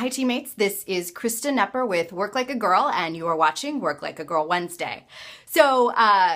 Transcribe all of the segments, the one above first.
Hi teammates, this is Krista Nepper with Work Like a Girl and you are watching Work Like a Girl Wednesday. So,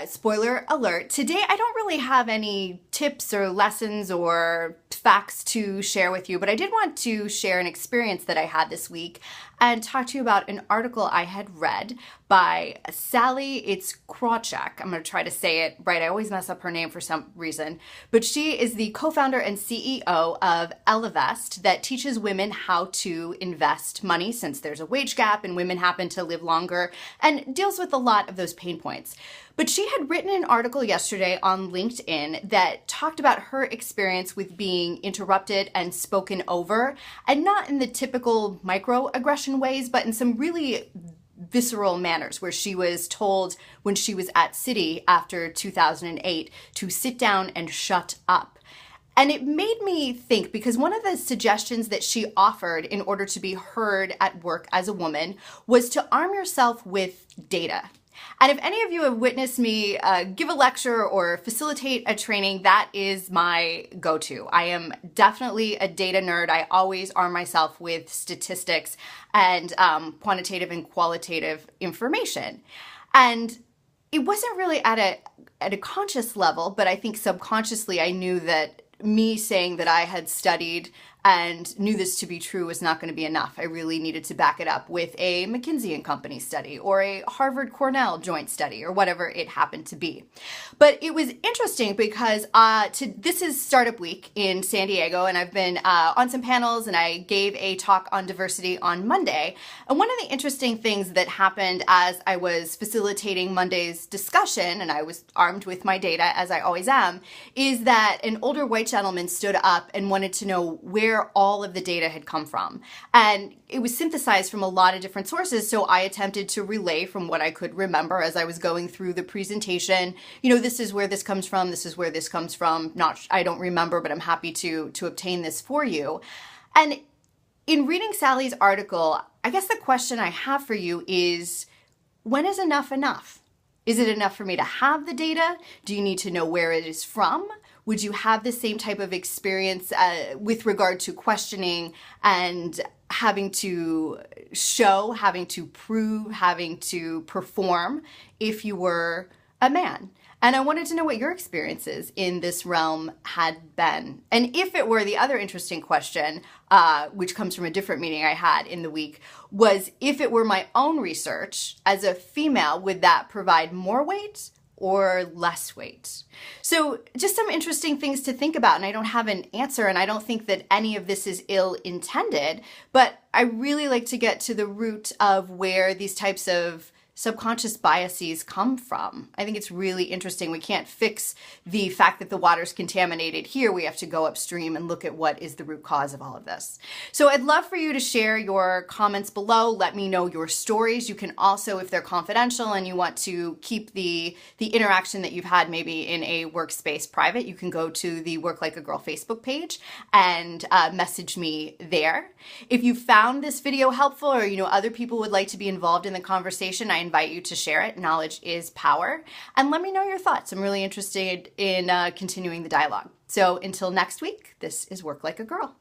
spoiler alert, today I don't really have any tips or lessons or facts to share with you, but I did want to share an experience that I had this week and talk to you about an article I had read by Sally, it's Krawcheck. I'm going to try to say it right. I always mess up her name for some reason, but she is the co-founder and CEO of Ellevest that teaches women how to invest money since there's a wage gap and women happen to live longer and deals with a lot of those pain points. But she had written an article yesterday on LinkedIn that talked about her experience with being interrupted and spoken over, and not in the typical microaggression ways, but in some really visceral manners where she was told when she was at Citi after 2008 to sit down and shut up. And it made me think, because one of the suggestions that she offered in order to be heard at work as a woman was to arm yourself with data. And if any of you have witnessed me give a lecture or facilitate a training, that is my go-to. I am definitely a data nerd. I always arm myself with statistics and quantitative and qualitative information. And it wasn't really at a conscious level, but I think subconsciously I knew that me saying that I had studied and knew this to be true was not going to be enough. I really needed to back it up with a McKinsey & Company study or a Harvard-Cornell joint study or whatever it happened to be. But it was interesting because this is Startup Week in San Diego, and I've been on some panels, and I gave a talk on diversity on Monday. And one of the interesting things that happened as I was facilitating Monday's discussion, and I was armed with my data as I always am, is that an older white gentleman stood up and wanted to know where all of the data had come from. And it was synthesized from a lot of different sources, so I attempted to relay from what I could remember as I was going through the presentation. You know, this is where this comes from, this is where this comes from. I don't remember, but I'm happy to obtain this for you. And in reading Sally's article, I guess the question I have for you is, when is enough enough? Is it enough for me to have the data? Do you need to know where it is from? Would you have the same type of experience with regard to questioning and having to show, having to prove, having to perform if you were a man? And I wanted to know what your experiences in this realm had been. And if it were, the other interesting question, which comes from a different meeting I had in the week, was if it were my own research as a female, would that provide more weight or less weight? So just some interesting things to think about, and I don't have an answer, and I don't think that any of this is ill-intended, but I really like to get to the root of where these types of subconscious biases come from. I think it's really interesting. We can't fix the fact that the water's contaminated here. We have to go upstream and look at what is the root cause of all of this. So I'd love for you to share your comments below. Let me know your stories. You can also, if they're confidential and you want to keep the interaction that you've had maybe in a workspace private, you can go to the Work Like a Girl Facebook page and message me there. If you found this video helpful, or you know other people would like to be involved in the conversation, I invite you to share it. Knowledge is power. And let me know your thoughts. I'm really interested in continuing the dialogue. So until next week, this is Work Like a Girl.